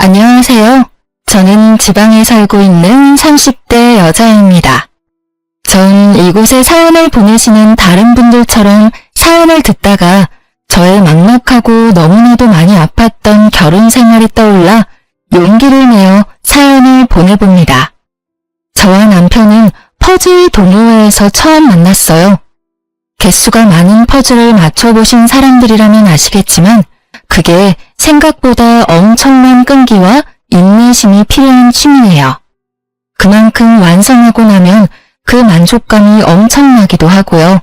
안녕하세요. 저는 지방에 살고 있는 30대 여자입니다. 전 이곳에 사연을 보내시는 다른 분들처럼 사연을 듣다가 저의 막막하고 너무나도 많이 아팠던 결혼 생활이 떠올라 용기를 내어 사연을 보내봅니다. 저와 남편은 퍼즐 동호회에서 처음 만났어요. 개수가 많은 퍼즐을 맞춰보신 사람들이라면 아시겠지만 그게 생각보다 엄청난 끈기와 인내심이 필요한 취미예요. 그만큼 완성하고 나면 그 만족감이 엄청나기도 하고요.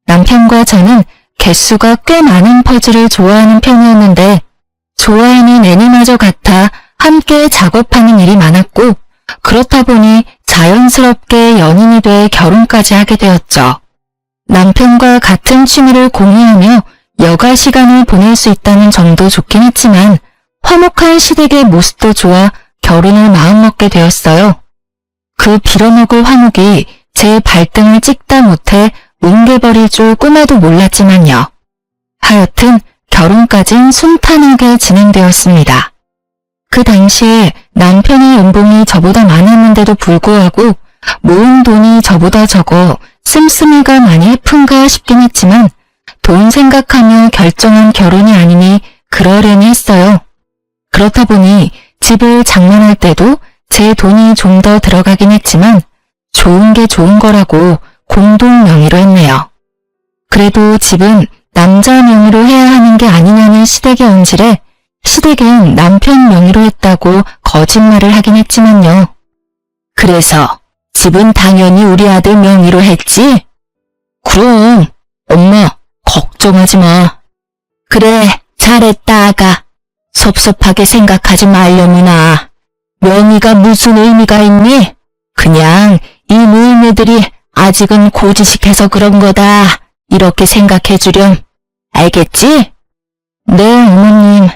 남편과 저는 개수가 꽤 많은 퍼즐을 좋아하는 편이었는데 좋아하는 애니마저 같아 함께 작업하는 일이 많았고 그렇다 보니 자연스럽게 연인이 돼 결혼까지 하게 되었죠. 남편과 같은 취미를 공유하며 여가 시간을 보낼 수 있다는 점도 좋긴 했지만 화목한 시댁의 모습도 좋아 결혼을 마음먹게 되었어요. 그 빌어먹을 화목이 제 발등을 찍다 못해 뭉개버릴 줄 꿈에도 몰랐지만요. 하여튼 결혼까진 순탄하게 진행되었습니다. 그 당시에 남편의 연봉이 저보다 많았는데도 불구하고 모은 돈이 저보다 적어 씀씀이가 많이 해픈가 싶긴 했지만 돈 생각하며 결정한 결혼이 아니니 그러려니 했어요. 그렇다 보니 집을 장만할 때도 제 돈이 좀 더 들어가긴 했지만 좋은 게 좋은 거라고 공동 명의로 했네요. 그래도 집은 남자 명의로 해야 하는 게 아니냐는 시댁의 언질에 시댁은 남편 명의로 했다고 거짓말을 하긴 했지만요. 그래서 집은 당연히 우리 아들 명의로 했지? 그럼 엄마 걱정하지 마. 그래 잘했다 아가. 섭섭하게 생각하지 말려무나. 명의가 무슨 의미가 있니? 그냥 이 노인네들이 아직은 고지식해서 그런 거다. 이렇게 생각해 주렴. 알겠지? 네 어머님.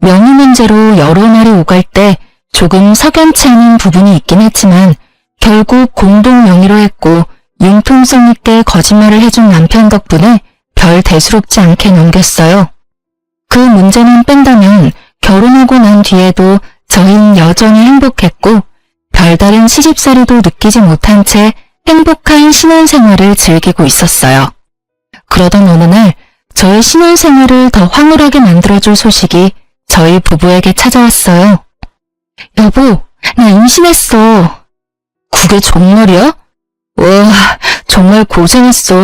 명의 문제로 여러 날이 오갈 때 조금 석연치 않은 부분이 있긴 했지만 결국 공동 명의로 했고 융통성 있게 거짓말을 해준 남편 덕분에 별 대수롭지 않게 넘겼어요. 그 문제는 뺀다면 결혼하고 난 뒤에도 저희는 여전히 행복했고 별다른 시집살이도 느끼지 못한 채 행복한 신혼생활을 즐기고 있었어요. 그러던 어느 날 저의 신혼생활을 더 황홀하게 만들어줄 소식이 저희 부부에게 찾아왔어요. 여보, 나 임신했어. 그게 정말이야? 와, 정말 고생했어.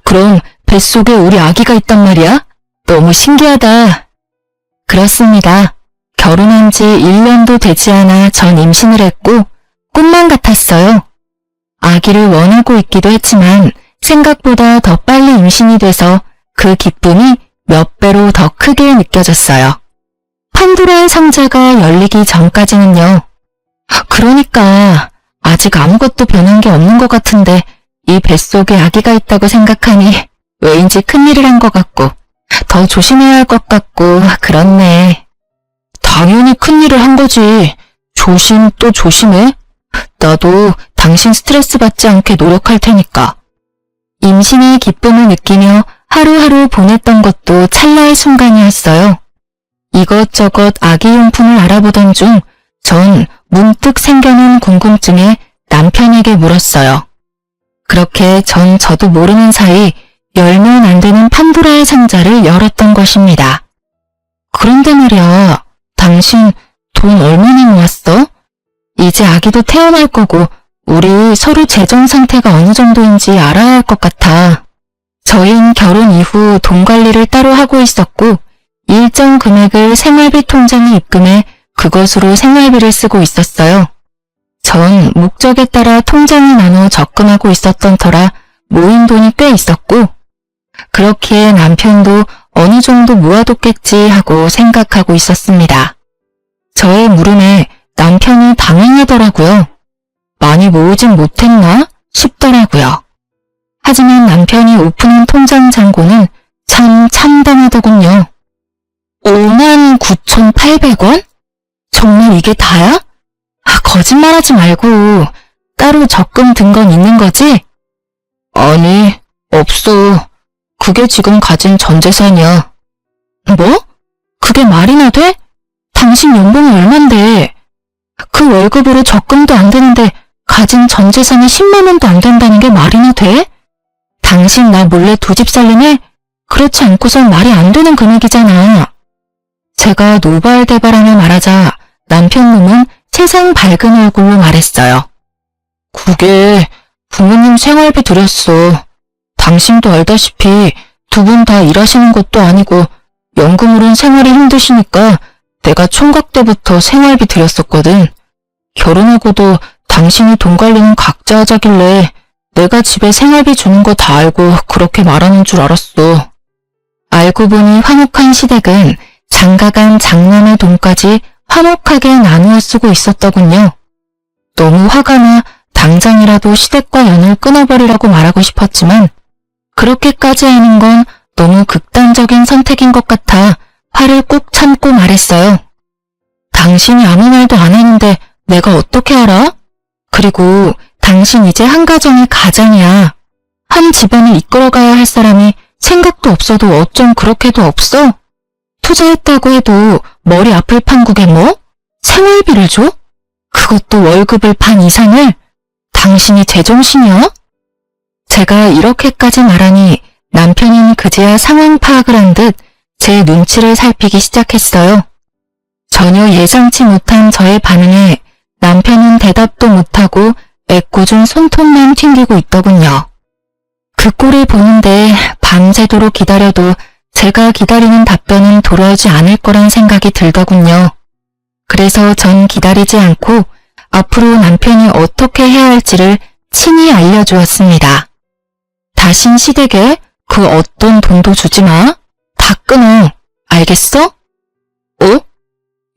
그럼 뱃속에 우리 아기가 있단 말이야? 너무 신기하다. 그렇습니다. 결혼한 지 1년도 되지 않아 전 임신을 했고 꿈만 같았어요. 아기를 원하고 있기도 했지만 생각보다 더 빨리 임신이 돼서 그 기쁨이 몇 배로 더 크게 느껴졌어요. 판도라의 상자가 열리기 전까지는요. 그러니까 아직 아무것도 변한 게 없는 것 같은데 이 뱃속에 아기가 있다고 생각하니 왜인지 큰일을 한 것 같고 더 조심해야 할 것 같고 그렇네. 당연히 큰일을 한 거지. 조심 또 조심해. 나도 당신 스트레스 받지 않게 노력할 테니까. 임신의 기쁨을 느끼며 하루하루 보냈던 것도 찰나의 순간이었어요. 이것저것 아기용품을 알아보던 중 전 문득 생겨난 궁금증에 남편에게 물었어요. 그렇게 전 저도 모르는 사이 열면 안 되는 판도라의 상자를 열었던 것입니다. 그런데 말이야, 당신 돈 얼마나 모았어? 이제 아기도 태어날 거고 우리 서로 재정 상태가 어느 정도인지 알아야 할 것 같아. 저희는 결혼 이후 돈 관리를 따로 하고 있었고 일정 금액을 생활비 통장에 입금해 그것으로 생활비를 쓰고 있었어요. 전 목적에 따라 통장을 나눠 적금하고 있었던 터라 모인 돈이 꽤 있었고 그렇기에 남편도 어느 정도 모아뒀겠지 하고 생각하고 있었습니다. 저의 물음에 남편이 당황하더라고요. 많이 모으진 못했나 싶더라고요. 하지만 남편이 오픈한 통장 잔고는 참 참담하더군요. 59,800원? 정말 이게 다야? 거짓말하지 말고 따로 적금 든 건 있는 거지? 아니, 없어. 그게 지금 가진 전 재산이야. 뭐? 그게 말이나 돼? 당신 연봉이 얼만데? 그 월급으로 적금도 안 되는데 가진 전 재산이 10만 원도 안 된다는 게 말이나 돼? 당신 나 몰래 두 집 살림해? 그렇지 않고선 말이 안 되는 금액이잖아. 제가 노발대발하며 말하자 남편놈은 세상 밝은 얼굴로 말했어요. 그게 부모님 생활비 들였어. 당신도 알다시피 두 분 다 일하시는 것도 아니고 연금으론 생활이 힘드시니까 내가 총각 때부터 생활비 들였었거든. 결혼하고도 당신이 돈 관리는 각자 하자길래 내가 집에 생활비 주는 거 다 알고 그렇게 말하는 줄 알았어. 알고 보니 화목한 시댁은 장가간 장남의 돈까지 화목하게 나누어 쓰고 있었더군요. 너무 화가 나 당장이라도 시댁과 연을 끊어버리라고 말하고 싶었지만 그렇게까지 하는 건 너무 극단적인 선택인 것 같아 화를 꾹 참고 말했어요. 당신이 아무 말도 안 하는데 내가 어떻게 알아? 그리고 당신 이제 한 가정의 가장이야. 한 집안을 이끌어가야 할 사람이 생각도 없어도 어쩜 그렇게도 없어? 투자했다고 해도 머리 아플 판국에 뭐? 생활비를 줘? 그것도 월급을 반 이상을? 당신이 제정신이야? 제가 이렇게까지 말하니 남편은 그제야 상황 파악을 한 듯 제 눈치를 살피기 시작했어요. 전혀 예상치 못한 저의 반응에 남편은 대답도 못하고 애꿎은 손톱만 튕기고 있더군요. 그 꼴을 보는데 밤새도록 기다려도 제가 기다리는 답변은 돌아오지 않을 거란 생각이 들더군요. 그래서 전 기다리지 않고 앞으로 남편이 어떻게 해야 할지를 친히 알려주었습니다. 다신 시댁에 그 어떤 돈도 주지 마. 다 끊어. 알겠어? 어?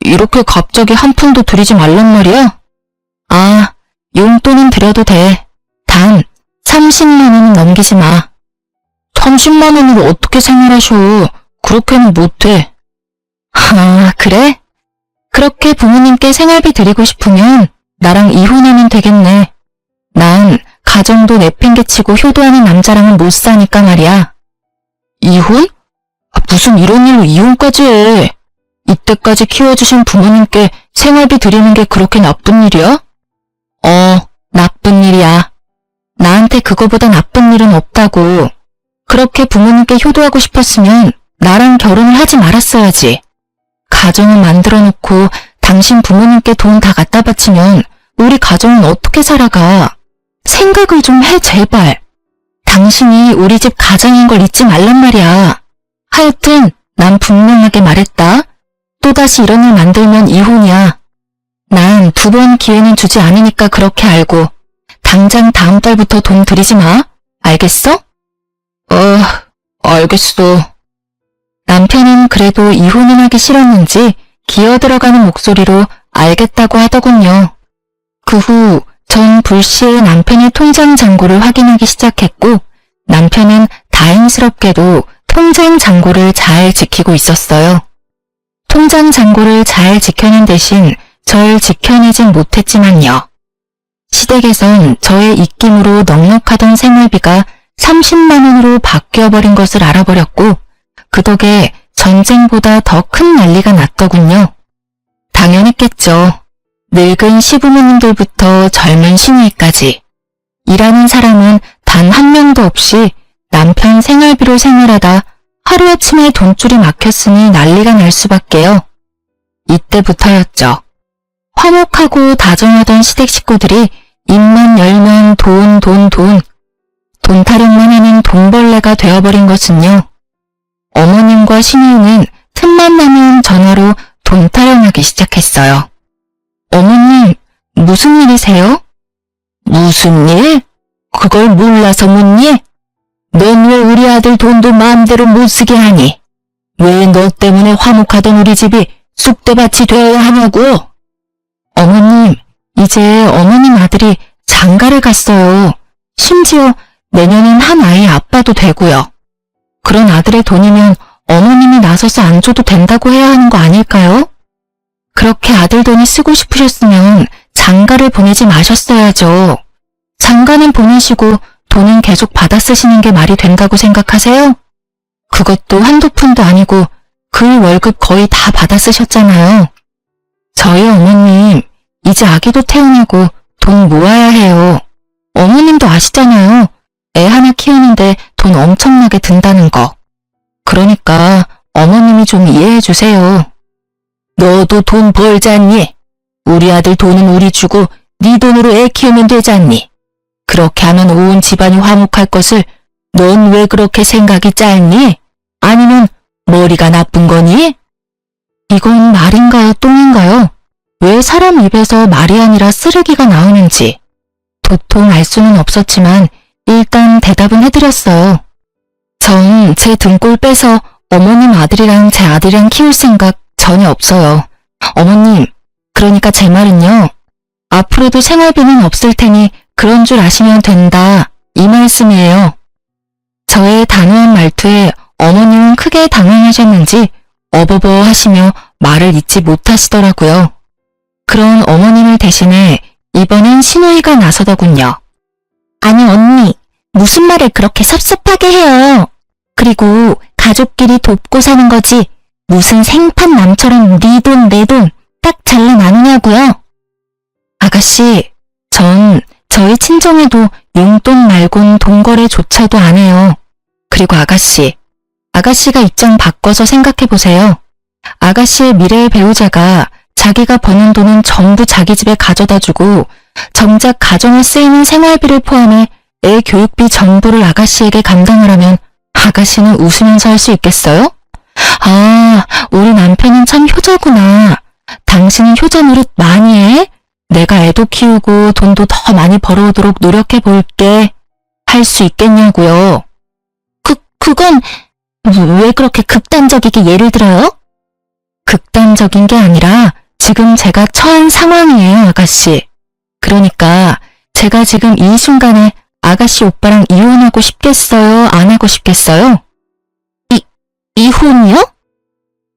이렇게 갑자기 한 푼도 들이지 말란 말이야? 아, 용돈은 드려도 돼. 단 30만 원은 넘기지 마. 30만 원으로 어떻게 생활하셔? 그렇게는 못해. 아, 그래? 그렇게 부모님께 생활비 드리고 싶으면 나랑 이혼하면 되겠네. 난 가정도 내팽개치고 효도하는 남자랑은 못 사니까 말이야. 이혼? 무슨 이런 일로 이혼까지 해. 이때까지 키워주신 부모님께 생활비 드리는 게 그렇게 나쁜 일이야? 나쁜 일이야. 나한테 그거보다 나쁜 일은 없다고. 그렇게 부모님께 효도하고 싶었으면 나랑 결혼을 하지 말았어야지. 가정을 만들어 놓고 당신 부모님께 돈 다 갖다 바치면 우리 가정은 어떻게 살아가? 생각을 좀 해, 제발. 당신이 우리 집 가장인 걸 잊지 말란 말이야. 하여튼 난 분명하게 말했다. 또다시 이런 일 만들면 이혼이야. 난 2번 기회는 주지 않으니까 그렇게 알고 당장 다음 달부터 돈 들이지 마. 알겠어? 알겠어. 남편은 그래도 이혼은 하기 싫었는지 기어들어가는 목소리로 알겠다고 하더군요. 그 후 전 불시에 남편의 통장 잔고를 확인하기 시작했고 남편은 다행스럽게도 통장 잔고를 잘 지키고 있었어요. 통장 잔고를 잘 지켜낸 대신 절 지켜내진 못했지만요. 시댁에선 저의 입김으로 넉넉하던 생활비가 30만 원으로 바뀌어버린 것을 알아버렸고 그 덕에 전쟁보다 더 큰 난리가 났더군요. 당연했겠죠. 늙은 시부모님들부터 젊은 시누이까지. 일하는 사람은 단 한 명도 없이 남편 생활비로 생활하다 하루아침에 돈줄이 막혔으니 난리가 날 수밖에요. 이때부터였죠. 화목하고 다정하던 시댁 식구들이 입만 열면 돈 타령만 하는 돈벌레가 되어버린 것은요. 어머님과 시누이는 틈만 나면 전화로 돈 타령하기 시작했어요. 어머님, 무슨 일이세요? 무슨 일? 그걸 몰라서 묻니? 넌 왜 우리 아들 돈도 마음대로 못 쓰게 하니? 왜 너 때문에 화목하던 우리 집이 쑥대밭이 되어야 하냐고? 어머님, 이제 어머님 아들이 장가를 갔어요. 심지어 내년엔 한 아이의 아빠도 되고요. 그런 아들의 돈이면 어머님이 나서서 안 줘도 된다고 해야 하는 거 아닐까요? 그렇게 아들 돈이 쓰고 싶으셨으면 장가를 보내지 마셨어야죠. 장가는 보내시고 돈은 계속 받아 쓰시는 게 말이 된다고 생각하세요? 그것도 한두 푼도 아니고 그 월급 거의 다 받아 쓰셨잖아요. 저희 어머님, 이제 아기도 태어나고 돈 모아야 해요. 어머님도 아시잖아요. 애 하나 키우는데 돈 엄청나게 든다는 거. 그러니까 어머님이 좀 이해해 주세요. 너도 돈 벌잖니? 우리 아들 돈은 우리 주고 네 돈으로 애 키우면 되잖니? 그렇게 하면 온 집안이 화목할 것을 넌 왜 그렇게 생각이 짧니? 아니면 머리가 나쁜 거니? 이건 말인가요, 똥인가요? 왜 사람 입에서 말이 아니라 쓰레기가 나오는지 도통 알 수는 없었지만 일단 대답은 해드렸어요. 전 제 등골 빼서 어머님 아들이랑 제 아들이랑 키울 생각 전혀 없어요. 어머님, 그러니까 제 말은요. 앞으로도 생활비는 없을 테니 그런 줄 아시면 된다. 이 말씀이에요. 저의 단호한 말투에 어머님은 크게 당황하셨는지 어버버 하시며 말을 잇지 못하시더라고요. 그런 어머님을 대신해 이번엔 시누이가 나서더군요. 아니 언니, 무슨 말을 그렇게 섭섭하게 해요. 그리고 가족끼리 돕고 사는 거지 무슨 생판 남처럼 네 돈 내 돈 딱 잘라 나누냐고요. 아가씨, 전 저희 친정에도 용돈 말곤 돈거래조차도 안 해요. 그리고 아가씨가 입장 바꿔서 생각해보세요. 아가씨의 미래의 배우자가 자기가 버는 돈은 전부 자기 집에 가져다주고 정작 가정에 쓰이는 생활비를 포함해 애 교육비 전부를 아가씨에게 감당하라면 아가씨는 웃으면서 할 수 있겠어요? 아, 우리 남편은 참 효자구나. 당신은 효자 노릇 많이 해? 내가 애도 키우고 돈도 더 많이 벌어오도록 노력해볼게. 할 수 있겠냐고요. 그건 왜 그렇게 극단적이게 예를 들어요? 극단적인 게 아니라 지금 제가 처한 상황이에요, 아가씨. 그러니까 제가 지금 이 순간에 아가씨 오빠랑 이혼하고 싶겠어요? 안 하고 싶겠어요? 이혼이요?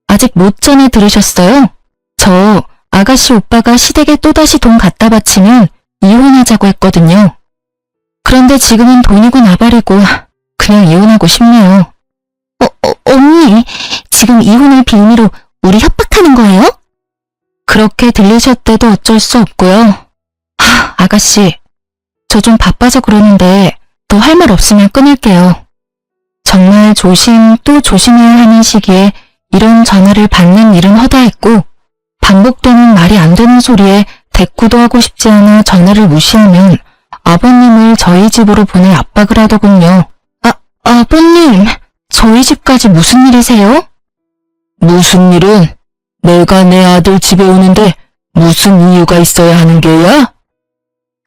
아직 못 전에 들으셨어요? 저 아가씨 오빠가 시댁에 또다시 돈 갖다 바치면 이혼하자고 했거든요. 그런데 지금은 돈이고 나발이고 그냥 이혼하고 싶네요. 언니, 지금 이혼을 빌미로 우리 협박하는 거예요? 그렇게 들리셨대도 어쩔 수 없고요. 아가씨, 저 좀 바빠서 그러는데 더 할 말 없으면 끊을게요. 정말 조심 또 조심해야 하는 시기에 이런 전화를 받는 일은 허다했고 반복되는 말이 안 되는 소리에 대꾸도 하고 싶지 않아 전화를 무시하면 아버님을 저희 집으로 보낼 압박을 하더군요. 아버님, 저희 집까지 무슨 일이세요? 무슨 일은? 내가 내 아들 집에 오는데 무슨 이유가 있어야 하는 게야?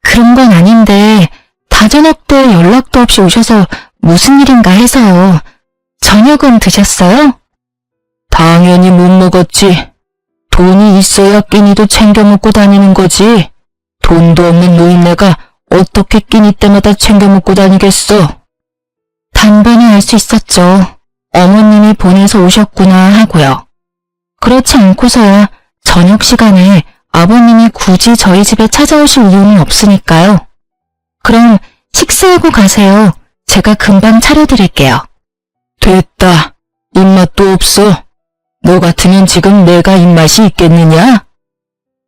그런 건 아닌데 다 저녁 때 연락도 없이 오셔서 무슨 일인가 해서요. 저녁은 드셨어요? 당연히 못 먹었지. 돈이 있어야 끼니도 챙겨 먹고 다니는 거지. 돈도 없는 노인네가 어떻게 끼니 때마다 챙겨 먹고 다니겠어. 단번에 알 수 있었죠. 어머님이 보내서 오셨구나 하고요. 그렇지 않고서야 저녁 시간에 아버님이 굳이 저희 집에 찾아오실 이유는 없으니까요. 그럼 식사하고 가세요. 제가 금방 차려드릴게요. 됐다. 입맛도 없어. 너 같으면 지금 내가 입맛이 있겠느냐?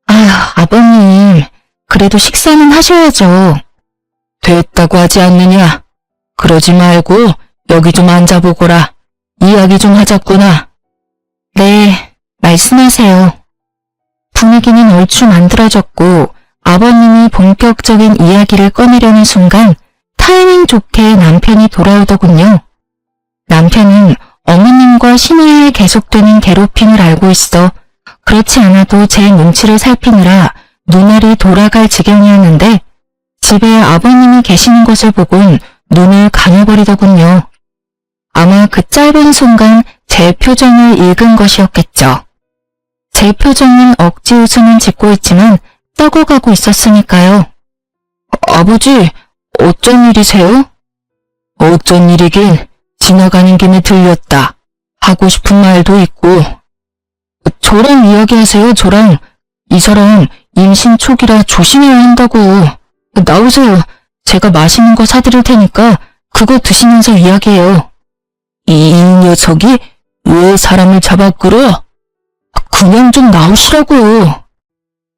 아휴, 아버님. 그래도 식사는 하셔야죠. 됐다고 하지 않느냐? 그러지 말고 여기 좀 앉아보거라. 이야기 좀 하자꾸나. 네, 말씀하세요. 분위기는 얼추 만들어졌고 아버님이 본격적인 이야기를 꺼내려는 순간 타이밍 좋게 남편이 돌아오더군요. 남편은 어머님과 시누이의 계속되는 괴롭힘을 알고 있어 그렇지 않아도 제 눈치를 살피느라 눈알이 돌아갈 지경이었는데 집에 아버님이 계시는 것을 보곤 눈을 감아버리더군요. 아마 그 짧은 순간 제 표정을 읽은 것이었겠죠. 제 표정은 억지 웃음은 짓고 있지만 떠고가고 있었으니까요. 아버지, 어쩐 일이세요? 어쩐 일이긴 지나가는 김에 들렸다. 하고 싶은 말도 있고. 저랑 이야기하세요, 저랑. 이 사람 임신 초기라 조심해야 한다고. 나오세요. 제가 맛있는 거 사드릴 테니까 그거 드시면서 이야기해요. 이 녀석이 왜 사람을 잡아 끌어? 그냥 좀 나오시라고.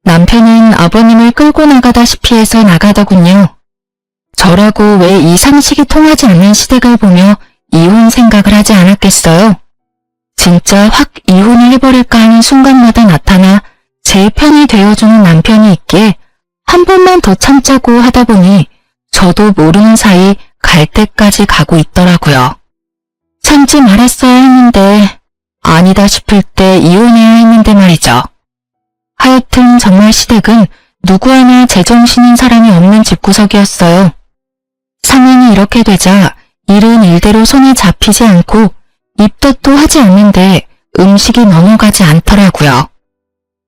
남편은 아버님을 끌고 나가다시피 해서 나가더군요. 저라고 왜 이 상식이 통하지 않는 시댁을 보며 이혼 생각을 하지 않았겠어요? 진짜 확 이혼을 해버릴까 하는 순간마다 나타나 제 편이 되어주는 남편이 있기에 한 번만 더 참자고 하다 보니 저도 모르는 사이 갈 때까지 가고 있더라고요. 참지 말았어야 했는데 아니다 싶을 때 이혼해야 했는데 말이죠. 하여튼 정말 시댁은 누구 하나 제정신인 사람이 없는 집구석이었어요. 상황이 이렇게 되자 일은 일대로 손에 잡히지 않고 입덧도 하지 않는데 음식이 넘어가지 않더라고요.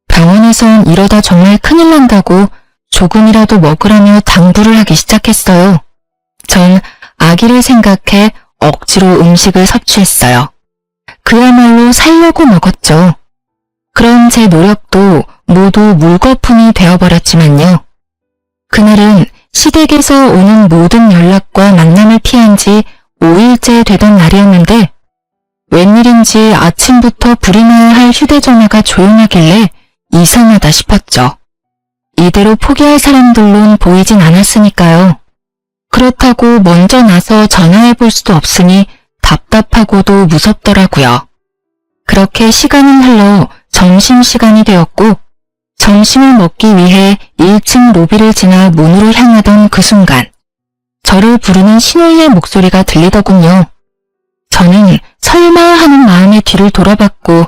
병원에선 이러다 정말 큰일 난다고 조금이라도 먹으라며 당부를 하기 시작했어요. 전 아기를 생각해 억지로 음식을 섭취했어요. 그야말로 살려고 먹었죠. 그런 제 노력도 모두 물거품이 되어버렸지만요. 그날은 시댁에서 오는 모든 연락과 만남을 피한 지 5일째 되던 날이었는데 웬일인지 아침부터 불이 나야 할 휴대전화가 조용하길래 이상하다 싶었죠. 이대로 포기할 사람들론 보이진 않았으니까요. 그렇다고 먼저 나서 전화해볼 수도 없으니 답답하고도 무섭더라고요. 그렇게 시간은 흘러 점심시간이 되었고 점심을 먹기 위해 1층 로비를 지나 문으로 향하던 그 순간 저를 부르는 신우이의 목소리가 들리더군요. 저는 설마 하는 마음에 뒤를 돌아봤고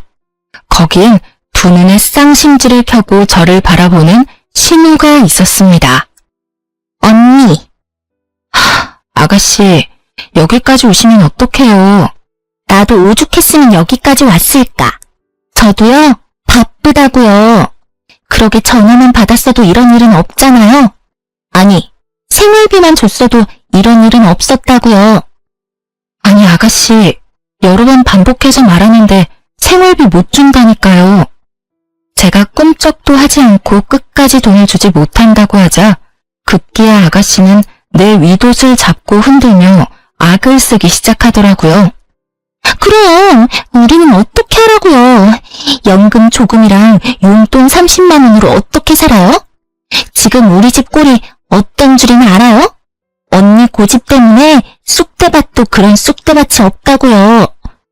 거기엔 두 눈에 쌍심지를 켜고 저를 바라보는 신우가 있었습니다. 언니. 아가씨, 여기까지 오시면 어떡해요. 나도 오죽했으면 여기까지 왔을까. 저도요, 바쁘다고요. 그러게 전화만 받았어도 이런 일은 없잖아요. 아니, 생활비만 줬어도 이런 일은 없었다고요. 아니 아가씨, 여러 번 반복해서 말하는데 생활비 못 준다니까요. 제가 꿈쩍도 하지 않고 끝까지 돈을 주지 못한다고 하자 급기야 아가씨는 내 윗옷을 잡고 흔들며 악을 쓰기 시작하더라고요. 그럼 우리는 어떻게 하라고요? 연금 조금이랑 용돈 30만 원으로 어떻게 살아요? 지금 우리 집 꼴이 어떤 줄이는 알아요? 언니 고집 때문에 쑥대밭도 그런 쑥대밭이 없다고요.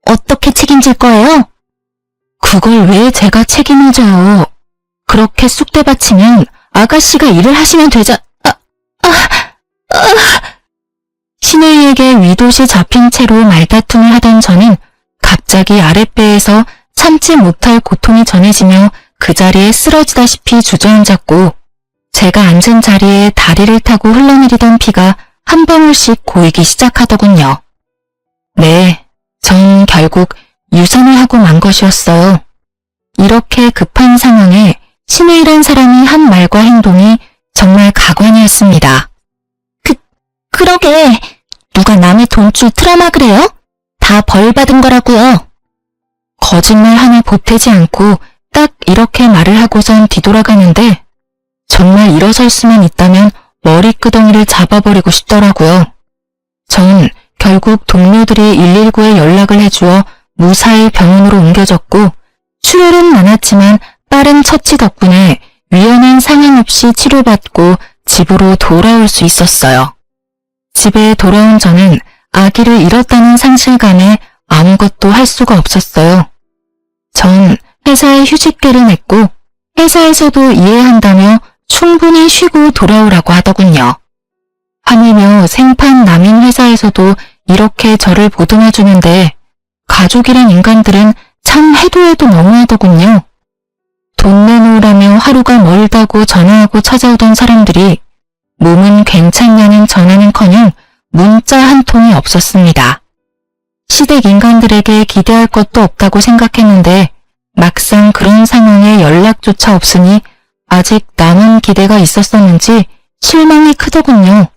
어떻게 책임질 거예요? 그걸 왜 제가 책임을 져요? 그렇게 쑥대밭이면 아가씨가 일을 하시면 되자... 신우이에게 윗옷이 잡힌 채로 말다툼을 하던 저는 갑자기 아랫배에서 참지 못할 고통이 전해지며 그 자리에 쓰러지다시피 주저앉았고 제가 앉은 자리에 다리를 타고 흘러내리던 피가 한 방울씩 고이기 시작하더군요. 네, 전 결국 유산을 하고 만 것이었어요. 이렇게 급한 상황에 신우이란 사람이 한 말과 행동이 정말 가관이었습니다. 그러게 누가 남의 돈줄 트라마 그래요? 다 벌 받은 거라고요. 거짓말 하나 보태지 않고 딱 이렇게 말을 하고선 뒤돌아가는데 정말 일어설 수만 있다면 머리끄덩이를 잡아버리고 싶더라고요. 전 결국 동료들이 119에 연락을 해주어 무사히 병원으로 옮겨졌고 출혈은 많았지만 빠른 처치 덕분에 위험한 상황 없이 치료받고 집으로 돌아올 수 있었어요. 집에 돌아온 저는 아기를 잃었다는 상실감에 아무것도 할 수가 없었어요. 전 회사에 휴직계를 냈고 회사에서도 이해한다며 충분히 쉬고 돌아오라고 하더군요. 하물며 생판 남인 회사에서도 이렇게 저를 보듬어주는데 가족이란 인간들은 참 해도 해도 너무하더군요. 돈 내놓으라며 하루가 멀다고 전화하고 찾아오던 사람들이 몸은 괜찮냐는 전화는커녕 문자 한 통이 없었습니다. 시댁 인간들에게 기대할 것도 없다고 생각했는데 막상 그런 상황에 연락조차 없으니 아직 남은 기대가 있었었는지 실망이 크더군요.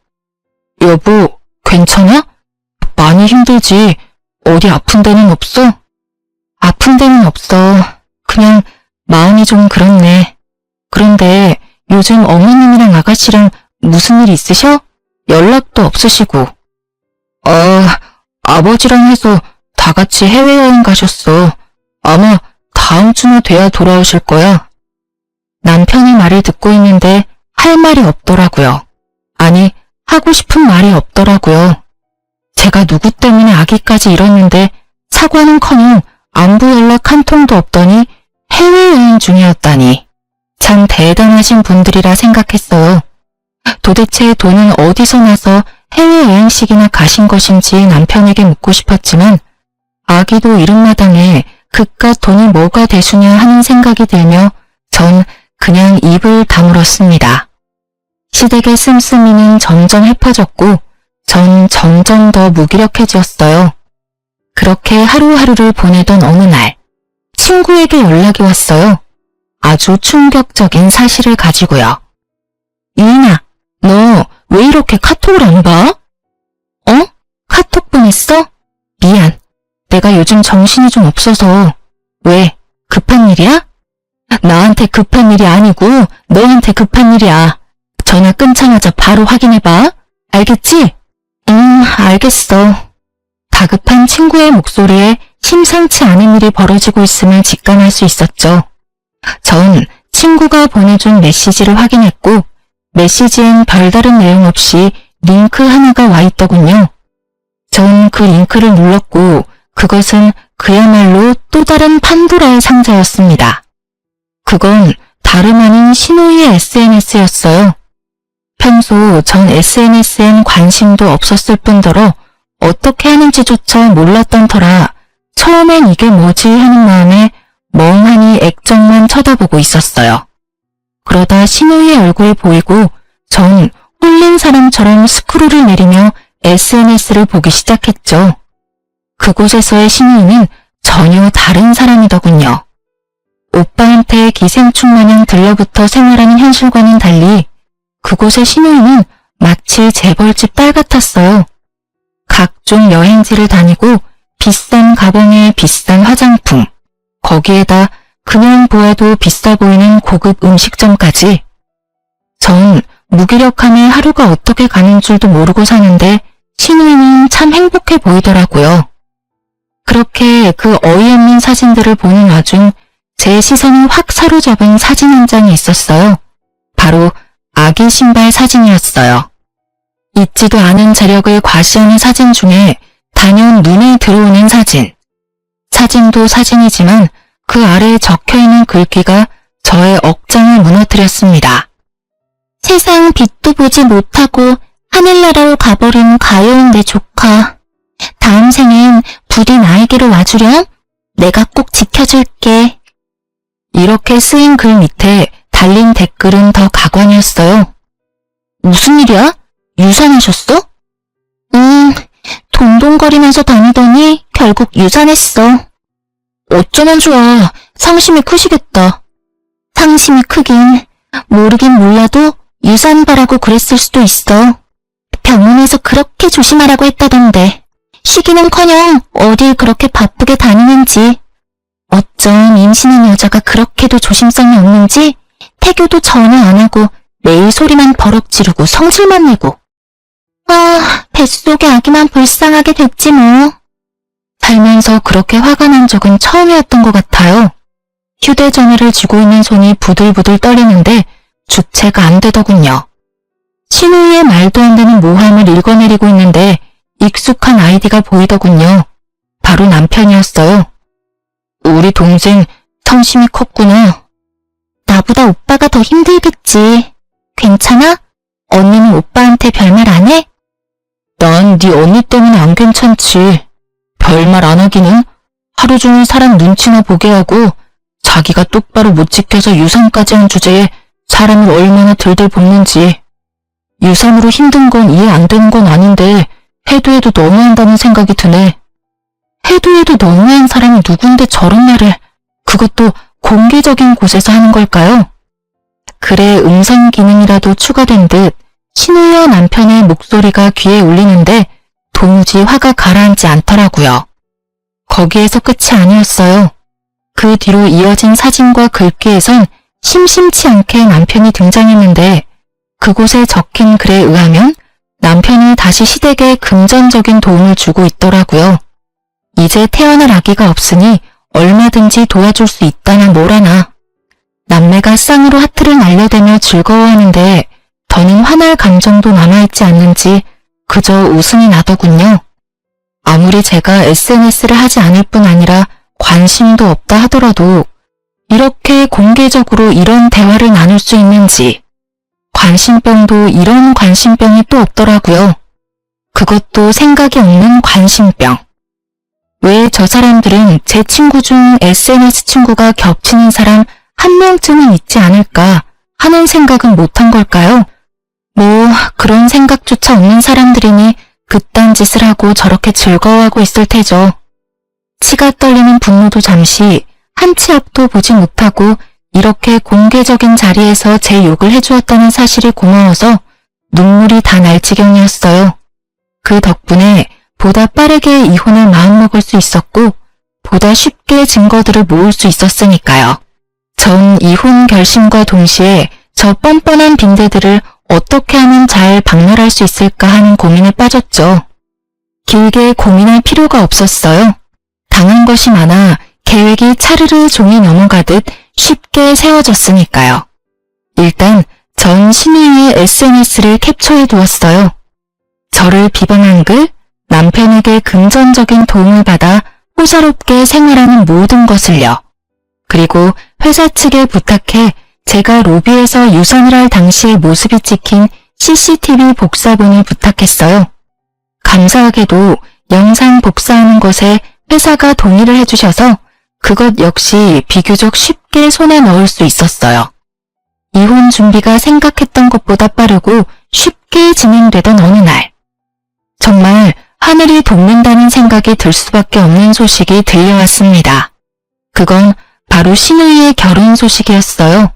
여보, 괜찮아? 많이 힘들지? 어디 아픈 데는 없어? 아픈 데는 없어. 그냥 마음이 좀 그렇네. 그런데 요즘 어머님이랑 아가씨랑 무슨 일 있으셔? 연락도 없으시고. 아버지랑 해서 다 같이 해외여행 가셨어. 아마 다음 주나 돼야 돌아오실 거야. 남편의 말을 듣고 있는데 할 말이 없더라고요. 아니, 하고 싶은 말이 없더라고요. 제가 누구 때문에 아기까지 잃었는데 사과는커녕 안부 연락 한 통도 없더니 해외여행 중이었다니. 참 대단하신 분들이라 생각했어요. 도대체 돈은 어디서 나서 해외여행식이나 가신 것인지 남편에게 묻고 싶었지만 아기도 잃은 마당에 그깟 돈이 뭐가 대수냐 하는 생각이 들며 전 그냥 입을 다물었습니다. 시댁의 씀씀이는 점점 해퍼졌고 전 점점 더 무기력해졌어요. 그렇게 하루하루를 보내던 어느 날 친구에게 연락이 왔어요. 아주 충격적인 사실을 가지고요. 유인아, 너 왜 이렇게 카톡을 안 봐? 어? 카톡 보냈어? 미안. 내가 요즘 정신이 좀 없어서. 왜? 급한 일이야? 나한테 급한 일이 아니고 너한테 급한 일이야. 전화 끊자마자 바로 확인해봐. 알겠지? 알겠어. 다급한 친구의 목소리에 심상치 않은 일이 벌어지고 있음을 직감할 수 있었죠. 전 친구가 보내준 메시지를 확인했고 메시지엔 별다른 내용 없이 링크 하나가 와 있더군요. 전 그 링크를 눌렀고 그것은 그야말로 또 다른 판도라의 상자였습니다. 그건 다름 아닌 신우이의 SNS였어요. 평소 전 SNS엔 관심도 없었을 뿐더러 어떻게 하는지조차 몰랐던 터라 처음엔 이게 뭐지 하는 마음에 멍하니 액정만 쳐다보고 있었어요. 그러다 신우이의 얼굴이 보이고 전 홀린 사람처럼 스크롤을 내리며 SNS를 보기 시작했죠. 그곳에서의 신우이는 전혀 다른 사람이더군요. 오빠한테 기생충 마냥 들러붙어 생활하는 현실과는 달리 그곳의 신우이는 마치 재벌집 딸 같았어요. 각종 여행지를 다니고 비싼 가방에 비싼 화장품, 거기에다 그냥 보아도 비싸 보이는 고급 음식점까지. 전 무기력함에 하루가 어떻게 가는 줄도 모르고 사는데 신우이는 참 행복해 보이더라고요. 그렇게 그 어이없는 사진들을 보는 와중 제 시선을 확 사로잡은 사진 한 장이 있었어요. 바로 아기 신발 사진이었어요. 있지도 않은 재력을 과시하는 사진 중에 단연 눈에 들어오는 사진. 사진도 사진이지만 그 아래에 적혀있는 글귀가 저의 억장을 무너뜨렸습니다. 세상 빛도 보지 못하고 하늘나라로 가버린 가여운 내 조카. 다음 생엔 부디 나에게로 와주렴. 내가 꼭 지켜줄게. 이렇게 쓰인 글 밑에 달린 댓글은 더 가관이었어요. 무슨 일이야? 유산하셨어? 동동거리면서 다니더니 결국 유산했어. 어쩌면 좋아. 상심이 크시겠다. 상심이 크긴 모르긴 몰라도 유산바라고 그랬을 수도 있어. 병원에서 그렇게 조심하라고 했다던데 쉬기는커녕 어딜 그렇게 바쁘게 다니는지. 어쩜 임신한 여자가 그렇게도 조심성이 없는지 태교도 전혀 안 하고 매일 소리만 버럭 지르고 성질만 내고. 아, 뱃속의 아기만 불쌍하게 됐지 뭐. 살면서 그렇게 화가 난 적은 처음이었던 것 같아요. 휴대전화를 쥐고 있는 손이 부들부들 떨리는데 주체가 안 되더군요. 신우이의 말도 안 되는 모함을 읽어내리고 있는데 익숙한 아이디가 보이더군요. 바로 남편이었어요. 우리 동생 성심이 컸구나. 나보다 오빠가 더 힘들겠지. 괜찮아? 언니는 오빠한테 별말 안 해? 난 네 언니 때문에 안 괜찮지. 별말 안 하기는 하루 종일 사람 눈치나 보게 하고 자기가 똑바로 못 지켜서 유산까지 한 주제에 사람을 얼마나 들들 볶는지. 유산으로 힘든 건 이해 안 되는 건 아닌데 해도 해도 너무한다는 생각이 드네. 해도 해도 너무한 사람이 누군데 저런 말을, 그것도 공개적인 곳에서 하는 걸까요? 글에 음성 기능이라도 추가된 듯 신우이와 남편의 목소리가 귀에 울리는데 도무지 화가 가라앉지 않더라고요. 거기에서 끝이 아니었어요. 그 뒤로 이어진 사진과 글귀에선 심심치 않게 남편이 등장했는데 그곳에 적힌 글에 의하면 남편이 다시 시댁에 금전적인 도움을 주고 있더라고요. 이제 태어날 아기가 없으니 얼마든지 도와줄 수 있다나 뭐라나. 남매가 쌍으로 하트를 날려대며 즐거워하는데 더는 화날 감정도 남아있지 않는지 그저 웃음이 나더군요. 아무리 제가 SNS를 하지 않을 뿐 아니라 관심도 없다 하더라도 이렇게 공개적으로 이런 대화를 나눌 수 있는지, 관심병도 이런 관심병이 또 없더라고요. 그것도 생각이 없는 관심병. 왜 저 사람들은 제 친구 중 SNS 친구가 겹치는 사람 한 명쯤은 있지 않을까 하는 생각은 못한 걸까요? 뭐 그런 생각조차 없는 사람들이니 그딴 짓을 하고 저렇게 즐거워하고 있을 테죠. 치가 떨리는 분노도 잠시 한 치 앞도 보지 못하고 이렇게 공개적인 자리에서 제 욕을 해주었다는 사실이 고마워서 눈물이 다 날 지경이었어요. 그 덕분에 보다 빠르게 이혼을 마음먹을 수 있었고 보다 쉽게 증거들을 모을 수 있었으니까요. 전 이혼 결심과 동시에 저 뻔뻔한 빈대들을 어떻게 하면 잘 박멸할 수 있을까 하는 고민에 빠졌죠. 길게 고민할 필요가 없었어요. 당한 것이 많아 계획이 차르르 종이 넘어가듯 쉽게 세워졌으니까요. 일단 전 신우이의 SNS를 캡처해 두었어요. 저를 비방한 글, 남편에게 금전적인 도움을 받아 호사롭게 생활하는 모든 것을요. 그리고 회사 측에 부탁해 제가 로비에서 유선을 할 당시의 모습이 찍힌 CCTV 복사본을 부탁했어요. 감사하게도 영상 복사하는 것에 회사가 동의를 해주셔서 그것 역시 비교적 쉽게 손에 넣을 수 있었어요. 이혼 준비가 생각했던 것보다 빠르고 쉽게 진행되던 어느 날, 정말 하늘이 돕는다는 생각이 들 수밖에 없는 소식이 들려왔습니다. 그건 바로 신우이의 결혼 소식이었어요.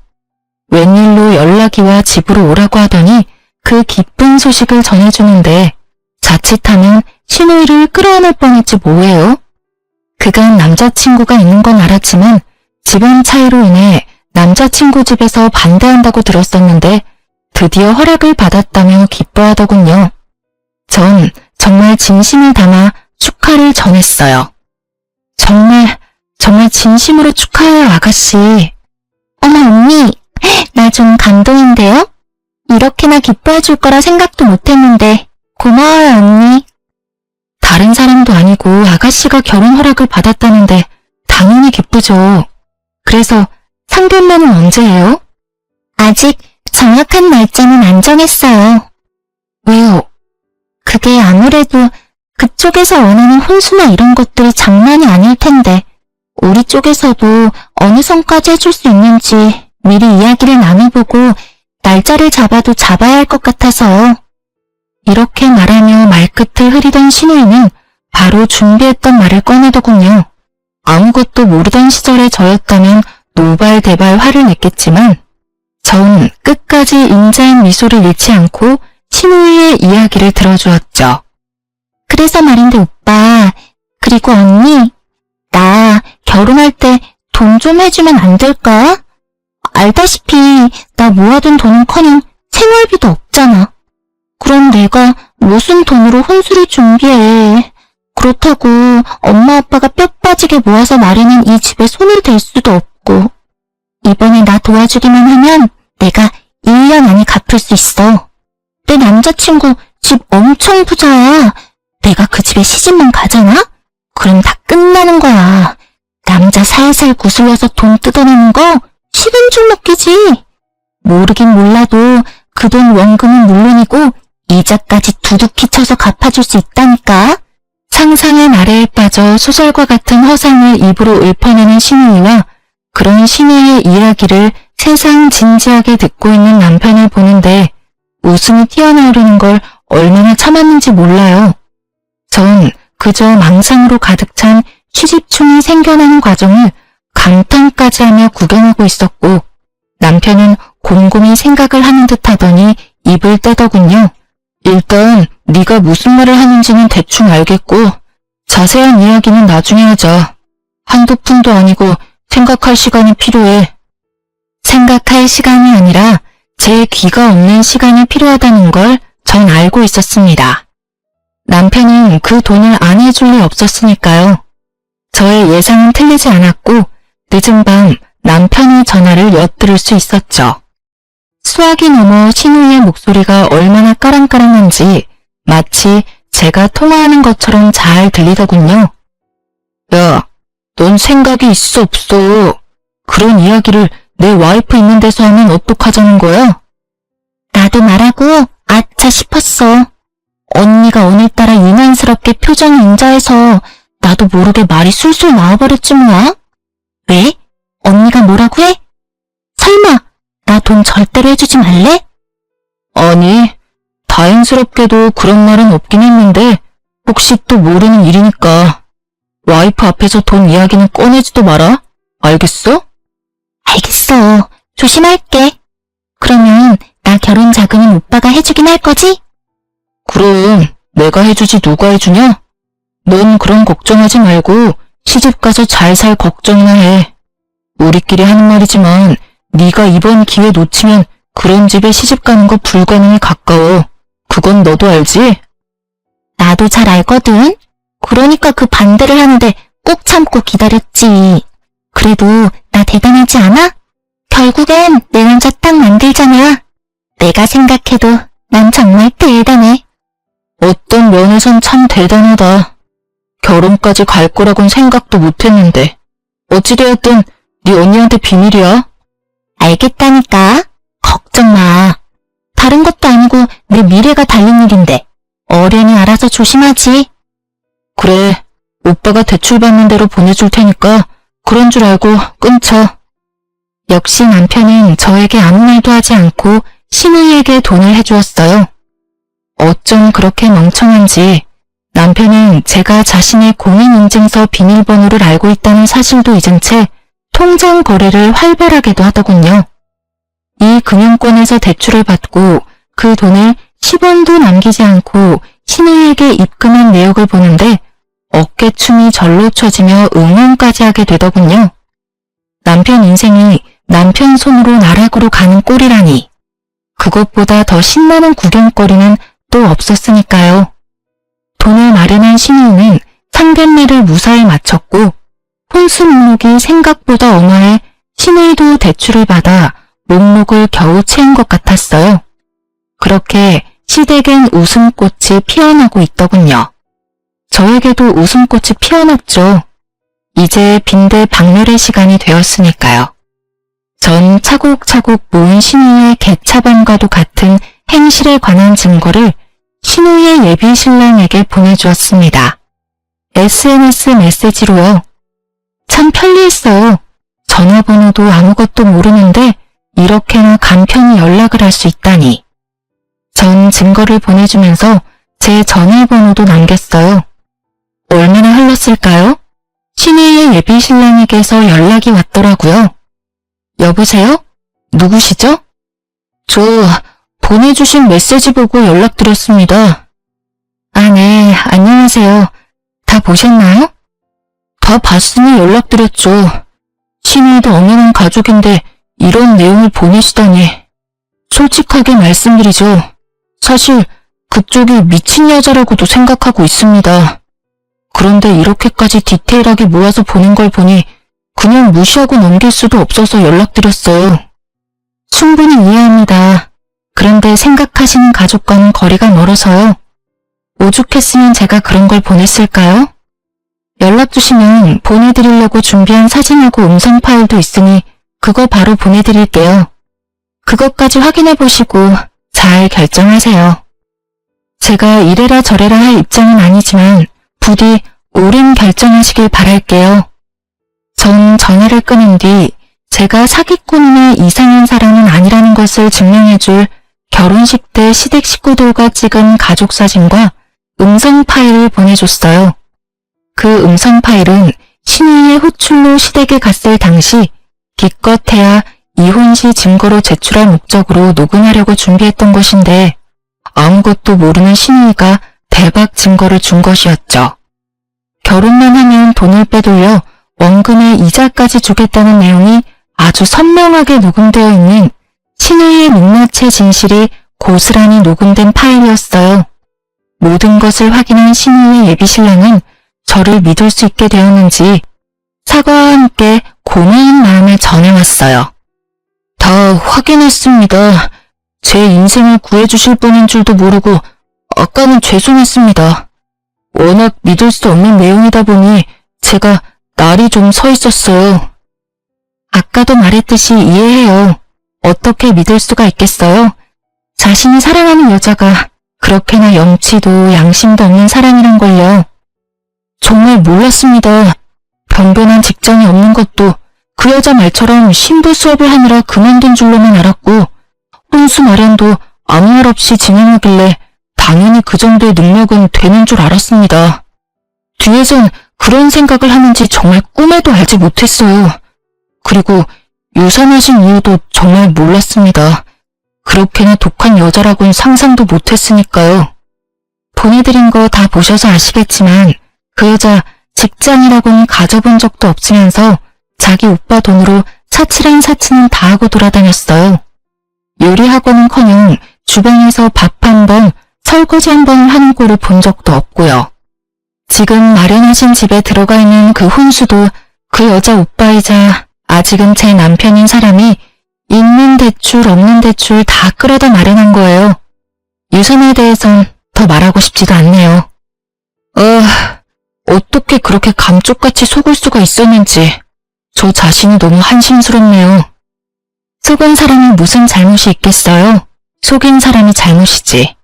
웬일로 연락이 와 집으로 오라고 하더니 그 기쁜 소식을 전해주는데 자칫하면 신우이를 끌어안을 뻔했지 뭐예요. 그간 남자친구가 있는 건 알았지만 집안 차이로 인해 남자친구 집에서 반대한다고 들었었는데 드디어 허락을 받았다며 기뻐하더군요. 전 정말 진심을 담아 축하를 전했어요. 정말 진심으로 축하해요, 아가씨. 어머, 언니, 나 좀 감동인데요? 이렇게나 기뻐해 줄 거라 생각도 못했는데 고마워요, 언니. 다른 사람도 아니고 아가씨가 결혼 허락을 받았다는데 당연히 기쁘죠. 그래서 상견례는 언제예요? 아직 정확한 날짜는 안 정했어요. 왜요? 그게 아무래도 그쪽에서 원하는 혼수나 이런 것들이 장난이 아닐 텐데 우리 쪽에서도 어느 선까지 해줄 수 있는지 미리 이야기를 나눠보고 날짜를 잡아도 잡아야 할 것 같아서요. 이렇게 말하며 말끝을 흐리던 신우이는 바로 준비했던 말을 꺼내더군요. 아무것도 모르던 시절의 저였다면 노발대발 화를 냈겠지만 전 끝까지 인자한 미소를 잃지 않고 신우이의 이야기를 들어주었죠. 그래서 말인데 오빠, 그리고 언니, 나 결혼할 때 돈 좀 해주면 안 될까? 알다시피 나 모아둔 돈은커녕 생활비도 없잖아. 그럼 내가 무슨 돈으로 혼수를 준비해. 그렇다고 엄마 아빠가 뼈 빠지게 모아서 마련한 이 집에 손을 댈 수도 없고. 이번에 나 도와주기만 하면 내가 1년 안에 갚을 수 있어. 내 남자친구 집 엄청 부자야. 내가 그 집에 시집만 가잖아? 그럼 다 끝나는 거야. 남자 살살 구슬려서 돈 뜯어내는 거 식은 죽 먹기지. 모르긴 몰라도 그 돈 원금은 물론이고 이자까지 두둑히 쳐서 갚아줄 수 있다니까. 상상의 나래에 빠져 소설과 같은 허상을 입으로 읊어내는 신우이와 그런 신우이의 이야기를 세상 진지하게 듣고 있는 남편을 보는데 웃음이 튀어나오려는 걸 얼마나 참았는지 몰라요. 전 그저 망상으로 가득 찬 시집충이 생겨나는 과정을 감탄까지 하며 구경하고 있었고 남편은 곰곰이 생각을 하는 듯 하더니 입을 떼더군요. 일단 네가 무슨 말을 하는지는 대충 알겠고 자세한 이야기는 나중에 하자. 한두 푼도 아니고 생각할 시간이 필요해. 생각할 시간이 아니라 제 귀가 없는 시간이 필요하다는 걸 전 알고 있었습니다. 남편은 그 돈을 안 해줄 리 없었으니까요. 저의 예상은 틀리지 않았고 늦은 밤 남편의 전화를 엿들을 수 있었죠. 수화기 너머 신우이의 목소리가 얼마나 까랑까랑한지 마치 제가 통화하는 것처럼 잘 들리더군요. 야, 넌 생각이 있어 없어? 그런 이야기를 내 와이프 있는 데서 하면 어떡하자는 거야? 나도 말하고 아차 싶었어. 언니가 오늘따라 유난스럽게 표정이 인자해서 나도 모르게 말이 술술 나와버렸지 뭐야? 왜? 언니가 뭐라고 해? 설마 나 돈 절대로 해주지 말래? 아니, 다행스럽게도 그런 말은 없긴 했는데 혹시 또 모르는 일이니까 와이프 앞에서 돈 이야기는 꺼내지도 마라. 알겠어? 알겠어. 조심할게. 그러면 나 결혼 자금은 오빠가 해주긴 할 거지? 그럼 내가 해주지 누가 해주냐? 넌 그런 걱정하지 말고 시집가서 잘 살 걱정이나 해. 우리끼리 하는 말이지만 네가 이번 기회 놓치면 그런 집에 시집가는 거 불가능에 가까워. 그건 너도 알지? 나도 잘 알거든. 그러니까 그 반대를 하는데 꼭 참고 기다렸지. 그래도 나 대단하지 않아? 결국엔 내 남자 딱 만들잖아. 내가 생각해도 난 정말 대단해. 어떤 면에선 참 대단하다. 결혼까지 갈 거라곤 생각도 못했는데. 어찌되었든 네 언니한테 비밀이야. 알겠다니까. 걱정 마. 다른 것도 아니고 내 미래가 달린 일인데 어련히 알아서 조심하지. 그래, 오빠가 대출받는 대로 보내줄 테니까 그런 줄 알고 끊쳐. 역시 남편은 저에게 아무 말도 하지 않고 신우이에게 돈을 해주었어요. 어쩜 그렇게 멍청한지 남편은 제가 자신의 공인인증서 비밀번호를 알고 있다는 사실도 잊은 채 통장 거래를 활발하게도 하더군요. 이 금융권에서 대출을 받고 그 돈을 10원도 남기지 않고 신우이에게 입금한 내역을 보는데 어깨춤이 절로 쳐지며 응원까지 하게 되더군요. 남편 인생이 남편 손으로 나락으로 가는 꼴이라니. 그것보다 더 신나는 구경거리는 또 없었으니까요. 돈을 마련한 신우이는 상견례를 무사히 마쳤고 혼수 목록이 생각보다 어마해 신우이도 대출을 받아 목록을 겨우 채운 것 같았어요. 그렇게 시댁엔 웃음꽃이 피어나고 있더군요. 저에게도 웃음꽃이 피어났죠. 이제 빈대 박멸의 시간이 되었으니까요. 전 차곡차곡 모은 신우이의 개차반과도 같은 행실에 관한 증거를 신우이의 예비 신랑에게 보내주었습니다. SNS 메시지로요. 참 편리했어요. 전화번호도 아무것도 모르는데 이렇게나 간편히 연락을 할 수 있다니. 전 증거를 보내주면서 제 전화번호도 남겼어요. 얼마나 흘렀을까요? 신우이의 예비 신랑에게서 연락이 왔더라고요. 여보세요? 누구시죠? 저 보내주신 메시지 보고 연락드렸습니다. 아, 네, 안녕하세요. 다 보셨나요? 다 봤으니 연락드렸죠. 신우이도 엄연한 가족인데 이런 내용을 보내시다니. 솔직하게 말씀드리죠. 사실 그쪽이 미친 여자라고도 생각하고 있습니다. 그런데 이렇게까지 디테일하게 모아서 보낸 걸 보니 그냥 무시하고 넘길 수도 없어서 연락드렸어요. 충분히 이해합니다. 그런데 생각하시는 가족과는 거리가 멀어서요. 오죽했으면 제가 그런 걸 보냈을까요? 연락 주시면 보내드리려고 준비한 사진하고 음성 파일도 있으니 그거 바로 보내드릴게요. 그것까지 확인해보시고 잘 결정하세요. 제가 이래라 저래라 할 입장은 아니지만 부디 옳은 결정하시길 바랄게요. 전 전화를 끊은 뒤 제가 사기꾼이나 이상한 사람은 아니라는 것을 증명해줄 결혼식 때 시댁 식구들과 찍은 가족 사진과 음성 파일을 보내줬어요. 그 음성 파일은 신우이의 호출로 시댁에 갔을 당시 기껏해야 이혼 시 증거로 제출할 목적으로 녹음하려고 준비했던 것인데 아무것도 모르는 신우이가 대박 증거를 준 것이었죠. 결혼만 하면 돈을 빼돌려 원금의 이자까지 주겠다는 내용이 아주 선명하게 녹음되어 있는 신우이의 민낯의 진실이 고스란히 녹음된 파일이었어요. 모든 것을 확인한 신우이의 예비신랑은 저를 믿을 수 있게 되었는지 사과와 함께 고마운 마음을 전해왔어요. 다 확인했습니다. 제 인생을 구해주실 분인 줄도 모르고 아까는 죄송했습니다. 워낙 믿을 수 없는 내용이다 보니 제가 날이 좀 서 있었어요. 아까도 말했듯이 이해해요. 어떻게 믿을 수가 있겠어요? 자신이 사랑하는 여자가 그렇게나 염치도 양심도 없는 사람이란 걸요. 정말 몰랐습니다. 변변한 직장이 없는 것도 그 여자 말처럼 신부 수업을 하느라 그만둔 줄로만 알았고 혼수 마련도 아무 말 없이 진행하길래 당연히 그 정도의 능력은 되는 줄 알았습니다. 뒤에선 그런 생각을 하는지 정말 꿈에도 알지 못했어요. 그리고 유산하신 이유도 정말 몰랐습니다. 그렇게나 독한 여자라고는 상상도 못했으니까요. 보내드린 거 다 보셔서 아시겠지만 그 여자 직장이라고는 가져본 적도 없으면서 자기 오빠 돈으로 사치란 사치는 다 하고 돌아다녔어요. 요리학원은커녕 주방에서 밥 한 번, 설거지 한 번 하는 꼴을 본 적도 없고요. 지금 마련하신 집에 들어가 있는 그 혼수도 그 여자 오빠이자 아직은 제 남편인 사람이 있는 대출 없는 대출 다 끌어다 마련한 거예요. 유산에 대해선 더 말하고 싶지도 않네요. 어떻게 그렇게 감쪽같이 속을 수가 있었는지 저 자신이 너무 한심스럽네요. 속은 사람이 무슨 잘못이 있겠어요? 속인 사람이 잘못이지.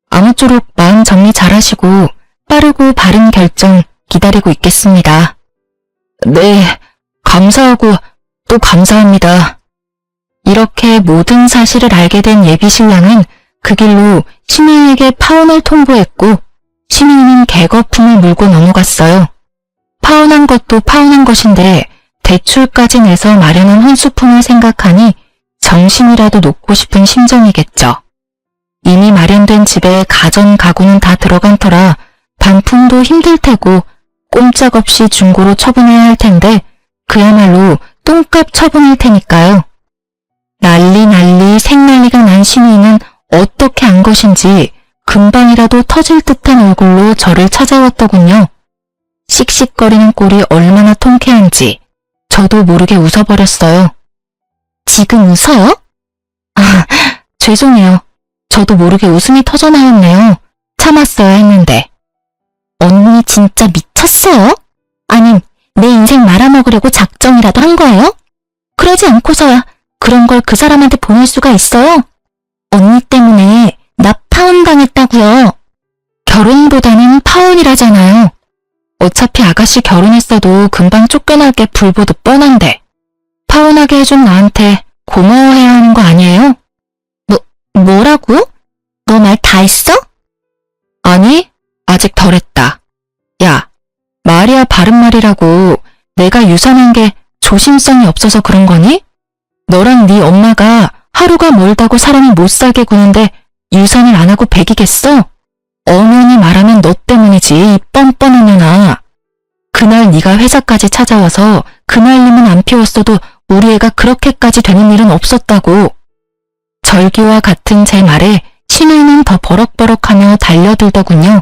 아무쪼록 마음 정리 잘하시고 빠르고 바른 결정 기다리고 있겠습니다. 네, 감사하고 또 감사합니다. 이렇게 모든 사실을 알게 된 예비신랑은 그 길로 신우이에게 파혼을 통보했고 신우이는 개거품을 물고 넘어갔어요. 파혼한 것도 파혼한 것인데 대출까지 내서 마련한 혼수품을 생각하니 정신이라도 놓고 싶은 심정이겠죠. 이미 마련된 집에 가전 가구는 다 들어간 터라 반품도 힘들 테고 꼼짝없이 중고로 처분해야 할 텐데 그야말로 똥값 처분일 테니까요. 난리 생난리가 난 신우이는 어떻게 안 것인지 금방이라도 터질 듯한 얼굴로 저를 찾아왔더군요. 씩씩거리는 꼴이 얼마나 통쾌한지 저도 모르게 웃어버렸어요. 지금 웃어요? 아, 죄송해요. 저도 모르게 웃음이 터져나왔네요. 참았어야 했는데. 언니 진짜 미쳤어요? 아님 내 인생 말아먹으려고 작정이라도 한 거예요? 그러지 않고서야 그런 걸 그 사람한테 보낼 수가 있어요? 언니 때문에 나 파혼당했다고요. 결혼보다는 파혼이라잖아요. 어차피 아가씨 결혼했어도 금방 쫓겨날 게 불보듯 뻔한데 파혼하게 해준 나한테 고마워해야 하는 거 아니에요? 뭐라고? 너 말 다 했어? 아니, 아직 덜 했다. 야, 말이야 바른 말이라고. 내가 유산한 게 조심성이 없어서 그런 거니? 너랑 네 엄마가 하루가 멀다고 사람이 못 살게 구는데 유산을 안 하고 배기겠어? 엄연히 말하면 너 때문이지, 이 뻔뻔한 년아. 그날 네가 회사까지 찾아와서 그날님은 안 피웠어도 우리 애가 그렇게까지 되는 일은 없었다고. 절기와 같은 제 말에 신우이는 더 버럭버럭하며 달려들더군요.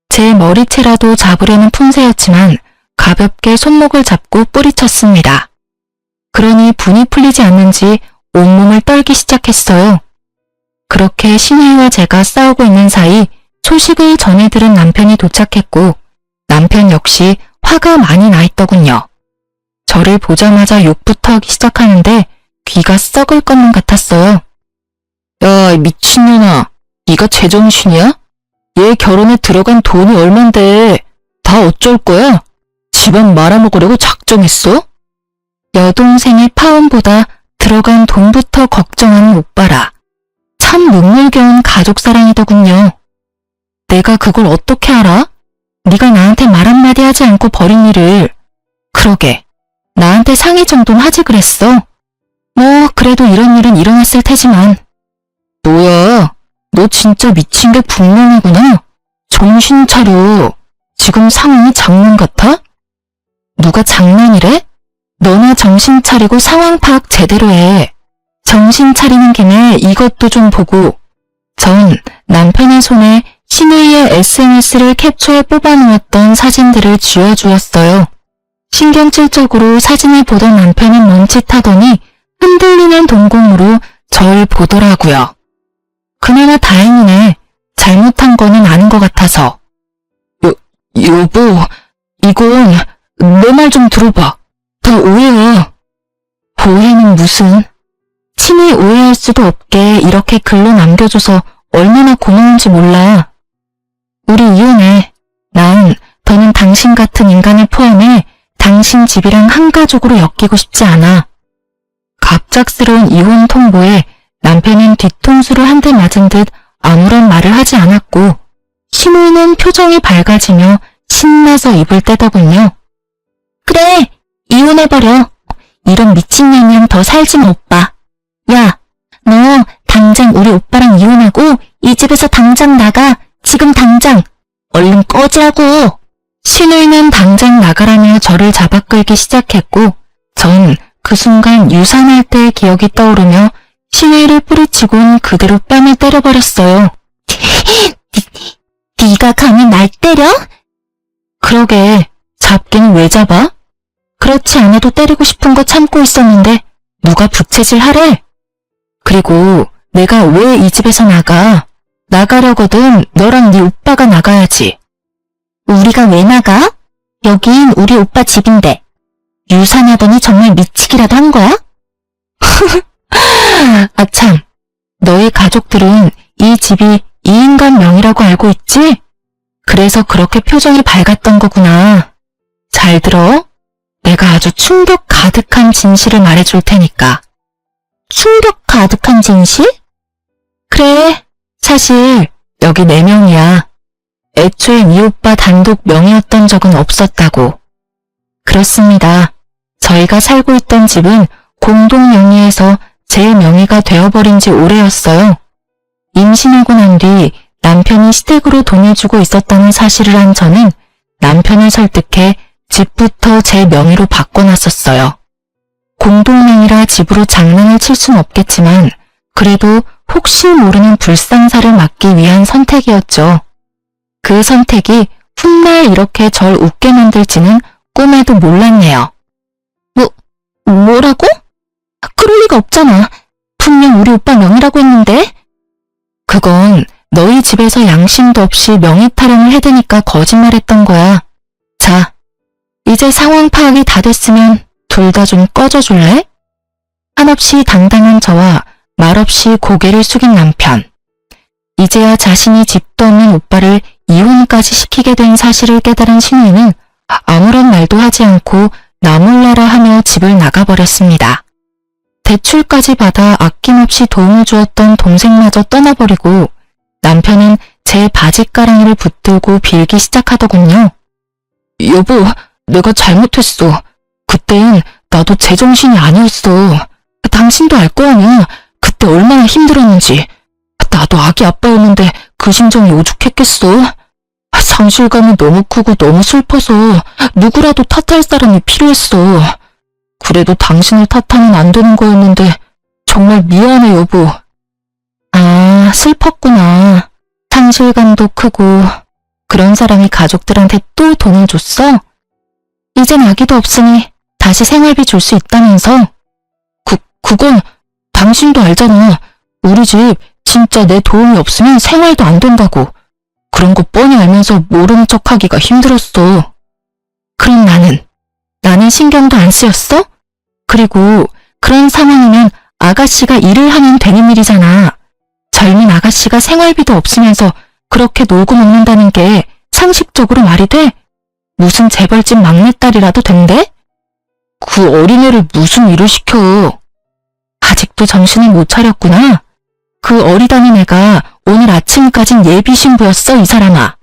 제 머리채라도 잡으려는 품새였지만 가볍게 손목을 잡고 뿌리쳤습니다. 그러니 분이 풀리지 않는지 온몸을 떨기 시작했어요. 그렇게 신우이와 제가 싸우고 있는 사이 소식을 전해 들은 남편이 도착했고 남편 역시 화가 많이 나 있더군요. 저를 보자마자 욕부터 하기 시작하는데 귀가 썩을 것만 같았어요. 야, 미친년아. 네가 제정신이야? 얘 결혼에 들어간 돈이 얼만데 다 어쩔 거야? 집안 말아먹으려고 작정했어? 여동생의 파혼보다 들어간 돈부터 걱정하는 오빠라. 참 눈물겨운 가족사랑이더군요. 내가 그걸 어떻게 알아? 네가 나한테 말 한마디 하지 않고 버린 일을. 그러게, 나한테 상의 정도는 하지 그랬어. 뭐 그래도 이런 일은 일어났을 테지만. 뭐야, 너 진짜 미친 게 분명하구나. 정신 차려. 지금 상황이 장난 같아? 누가 장난이래? 너나 정신 차리고 상황 파악 제대로 해. 정신 차리는 김에 이것도 좀 보고. 전 남편의 손에 신우이의 SNS를 캡처해 뽑아놓았던 사진들을 쥐어주었어요. 신경질적으로 사진을 보던 남편은 멈칫하더니 흔들리는 동공으로 절 보더라고요. 그나마 다행이네. 잘못한 거는 아는 것 같아서. 여보, 이건 내 말 좀 들어봐. 다 오해야. 오해는 무슨? 친히 오해할 수도 없게 이렇게 글로 남겨줘서 얼마나 고마운지 몰라. 우리 이혼해. 난 더는 당신 같은 인간을 포함해 당신 집이랑 한 가족으로 엮이고 싶지 않아. 갑작스러운 이혼 통보에 남편은 뒤통수를 한 대 맞은 듯 아무런 말을 하지 않았고 시누이는 표정이 밝아지며 신나서 입을 떼더군요. 그래, 이혼해버려. 이런 미친년이랑 더 살지 마, 오빠. 야, 너 당장 우리 오빠랑 이혼하고 이 집에서 당장 나가. 지금 당장. 얼른 꺼지라고. 시누이는 당장 나가라며 저를 잡아 끌기 시작했고 전 그 순간 유산할 때의 기억이 떠오르며 시누이를 뿌리치곤 그대로 뺨을 때려버렸어요. 네가 감히 날 때려? 그러게, 잡기는 왜 잡아? 그렇지 않아도 때리고 싶은 거 참고 있었는데 누가 부채질 하래? 그리고 내가 왜 이 집에서 나가? 나가려거든 너랑 네 오빠가 나가야지. 우리가 왜 나가? 여긴 우리 오빠 집인데. 유산하더니 정말 미치기라도 한 거야? 아참, 너희 가족들은 이 집이 이 인간 명의라고 알고 있지? 그래서 그렇게 표정이 밝았던 거구나. 잘 들어. 내가 아주 충격 가득한 진실을 말해줄 테니까. 충격 가득한 진실? 그래, 사실 여기 내 명의야. 애초에 네 오빠 단독 명의였던 적은 없었다고. 그렇습니다. 저희가 살고 있던 집은 공동 명의에서 제 명의가 되어버린 지 오래였어요. 임신하고 난 뒤 남편이 시댁으로 돈을 주고 있었다는 사실을 한 저는 남편을 설득해 집부터 제 명의로 바꿔놨었어요. 공동명의라 집으로 장난을 칠 순 없겠지만 그래도 혹시 모르는 불상사를 막기 위한 선택이었죠. 그 선택이 훗날 이렇게 절 웃게 만들지는 꿈에도 몰랐네요. 뭐라고? 그럴 리가 없잖아. 분명 우리 오빠 명의라고 했는데. 그건 너희 집에서 양심도 없이 명의 타령을 해대니까 거짓말했던 거야. 자, 이제 상황 파악이 다 됐으면 둘 다 좀 꺼져줄래? 한없이 당당한 저와 말없이 고개를 숙인 남편. 이제야 자신이 집도 없는 오빠를 이혼까지 시키게 된 사실을 깨달은 신우이는 아무런 말도 하지 않고 나 몰라라 하며 집을 나가버렸습니다. 대출까지 받아 아낌없이 도움을 주었던 동생마저 떠나버리고 남편은 제 바지가랑이를 붙들고 빌기 시작하더군요. 여보, 내가 잘못했어. 그땐 나도 제정신이 아니었어. 당신도 알 거 아니야. 그때 얼마나 힘들었는지. 나도 아기 아빠였는데 그 심정이 오죽했겠어. 상실감이 너무 크고 너무 슬퍼서 누구라도 탓할 사람이 필요했어. 그래도 당신을 탓하면 안 되는 거였는데 정말 미안해, 여보. 아, 슬펐구나. 상실감도 크고 그런 사람이 가족들한테 또 돈을 줬어? 이젠 아기도 없으니 다시 생활비 줄 수 있다면서? 그건 당신도 알잖아. 우리 집 진짜 내 도움이 없으면 생활도 안 된다고. 그런 거 뻔히 알면서 모르는 척하기가 힘들었어. 그럼 나는 신경도 안 쓰였어? 그리고 그런 상황이면 아가씨가 일을 하면 되는 일이잖아. 젊은 아가씨가 생활비도 없으면서 그렇게 놀고 먹는다는 게 상식적으로 말이 돼? 무슨 재벌집 막내딸이라도 된대? 그 어린애를 무슨 일을 시켜. 아직도 정신을 못 차렸구나. 그 어리다는 애가 오늘 아침까진 예비 신부였어, 이 사람아.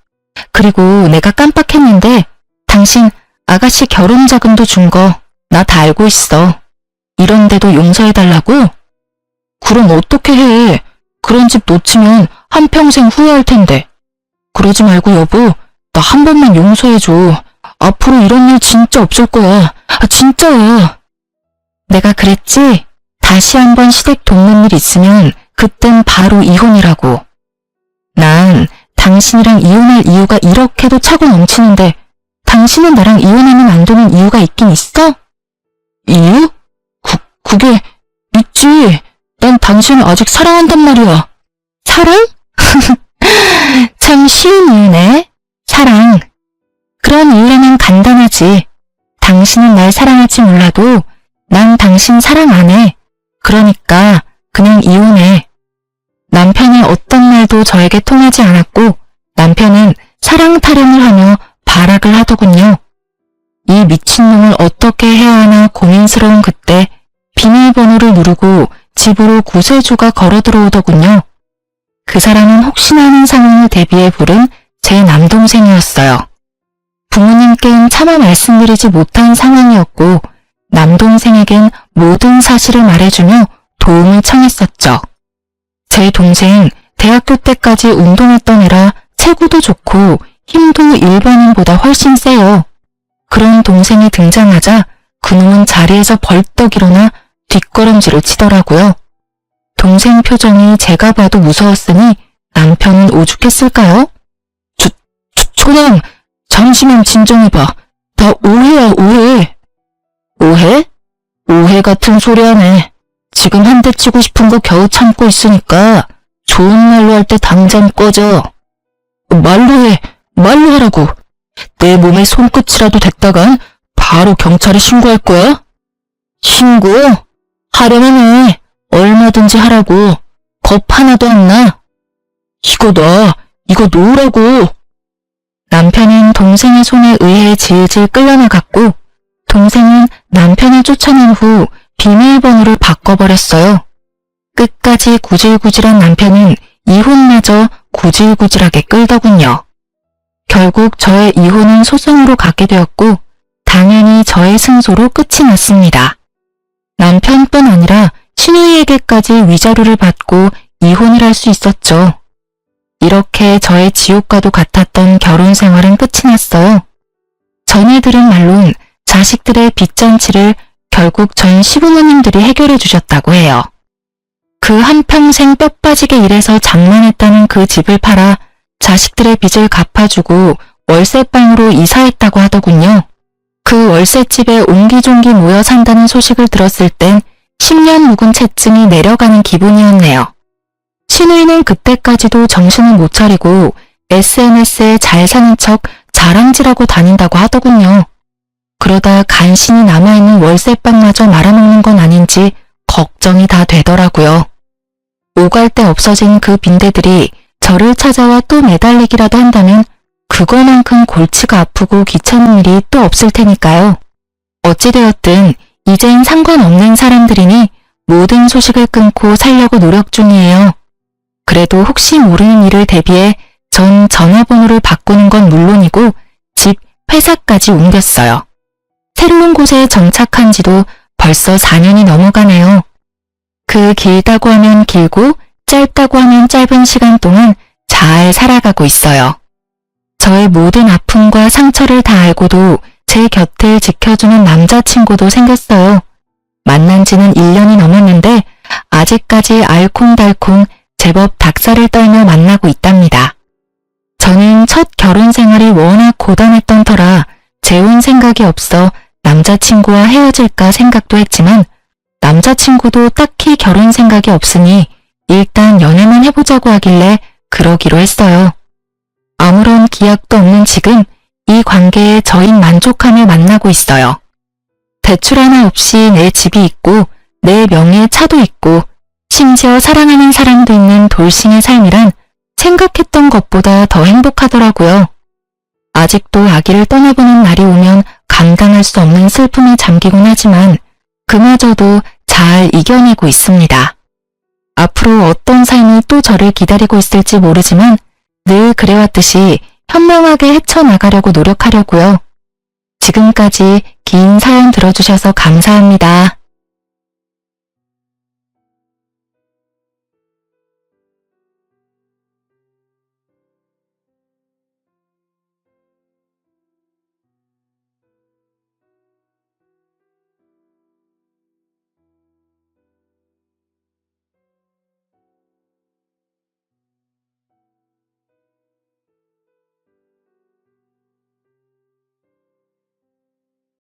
그리고 내가 깜빡했는데 당신 아가씨 결혼 자금도 준 거 나 다 알고 있어. 이런데도 용서해달라고? 그럼 어떻게 해. 그런 집 놓치면 한평생 후회할 텐데. 그러지 말고 여보, 나 한 번만 용서해줘. 앞으로 이런 일 진짜 없을 거야. 진짜야. 내가 그랬지? 다시 한번 시댁 돕는 일 있으면 그땐 바로 이혼이라고. 난 당신이랑 이혼할 이유가 이렇게도 차고 넘치는데 당신은 나랑 이혼하면 안 되는 이유가 있긴 있어? 이유? 그게 있지. 난 당신을 아직 사랑한단 말이야. 사랑? 참 쉬운 이유네. 사랑. 그런 이유라면 간단하지. 당신은 날 사랑할지 몰라도 난 당신 사랑 안 해. 그러니까 그냥 이혼해. 남편의 어떤 말도 저에게 통하지 않았고 남편은 사랑 타령을 하며 발악을 하더군요. 이 미친놈을 어떻게 해야 하나 고민스러운 그때 비밀번호를 누르고 집으로 구세주가 걸어 들어오더군요. 그 사람은 혹시나 하는 상황을 대비해 부른 제 남동생이었어요. 부모님께는 차마 말씀드리지 못한 상황이었고 남동생에겐 모든 사실을 말해주며 도움을 청했었죠. 제 동생 대학교 때까지 운동했던 애라 체구도 좋고 힘도 일반인보다 훨씬 세요. 그런 동생이 등장하자 그놈은 자리에서 벌떡 일어나 뒷걸음질을 치더라고요. 동생 표정이 제가 봐도 무서웠으니 남편은 오죽했을까요? 초랑 잠시만 진정해봐. 나 오해야 오해. 오해? 오해 같은 소리 하네. 지금 한 대 치고 싶은 거 겨우 참고 있으니까 좋은 말로 할 때 당장 꺼져. 말로 해. 말로 하라고. 내 몸에 손끝이라도 댔다간 바로 경찰에 신고할 거야? 신고? 하려면 해. 얼마든지 하라고. 겁 하나도 안 나. 이거 놔. 이거 놓으라고. 남편은 동생의 손에 의해 질질 끌려나갔고 동생은 남편을 쫓아낸 후 비밀번호를 바꿔버렸어요. 끝까지 구질구질한 남편은 이혼마저 구질구질하게 끌더군요. 결국 저의 이혼은 소송으로 가게 되었고 당연히 저의 승소로 끝이 났습니다. 남편뿐 아니라 시누이에게까지 위자료를 받고 이혼을 할 수 있었죠. 이렇게 저의 지옥과도 같았던 결혼 생활은 끝이 났어요. 전에 들은 말론 자식들의 빚잔치를 결국 전 시부모님들이 해결해 주셨다고 해요. 그 한평생 뼈 빠지게 일해서 장만했다는 그 집을 팔아 자식들의 빚을 갚아주고 월세방으로 이사했다고 하더군요. 그 월세집에 옹기종기 모여 산다는 소식을 들었을 땐 10년 묵은 채증이 내려가는 기분이었네요. 시누이는 그때까지도 정신을 못 차리고 SNS에 잘 사는 척 자랑질하고 다닌다고 하더군요. 그러다 간신히 남아있는 월세방마저 말아먹는 건 아닌지 걱정이 다 되더라고요. 오갈 데 없어진 그 빈대들이 저를 찾아와 또 매달리기라도 한다면 그거만큼 골치가 아프고 귀찮은 일이 또 없을 테니까요. 어찌되었든 이젠 상관없는 사람들이니 모든 소식을 끊고 살려고 노력 중이에요. 그래도 혹시 모르는 일을 대비해 전 전화번호를 바꾸는 건 물론이고 집, 회사까지 옮겼어요. 새로운 곳에 정착한 지도 벌써 4년이 넘어가네요. 그 길다고 하면 길고 짧다고 하면 짧은 시간 동안 잘 살아가고 있어요. 저의 모든 아픔과 상처를 다 알고도 제 곁을 지켜주는 남자친구도 생겼어요. 만난 지는 1년이 넘었는데 아직까지 알콩달콩 제법 닭살을 떨며 만나고 있답니다. 저는 첫 결혼 생활이 워낙 고단했던 터라 재혼 생각이 없어 남자친구와 헤어질까 생각도 했지만 남자친구도 딱히 결혼 생각이 없으니 일단 연애만 해보자고 하길래 그러기로 했어요. 아무런 기약도 없는 지금 이 관계에 저흰 만족하며 만나고 있어요. 대출 하나 없이 내 집이 있고 내 명예의 차도 있고 심지어 사랑하는 사람도 있는 돌싱의 삶이란 생각했던 것보다 더 행복하더라고요. 아직도 아기를 떠나보는 날이 오면 감당할 수 없는 슬픔에 잠기곤 하지만 그마저도 잘 이겨내고 있습니다. 앞으로 어떤 삶이 또 저를 기다리고 있을지 모르지만 늘 그래왔듯이 현명하게 헤쳐나가려고 노력하려고요. 지금까지 긴 사연 들어주셔서 감사합니다.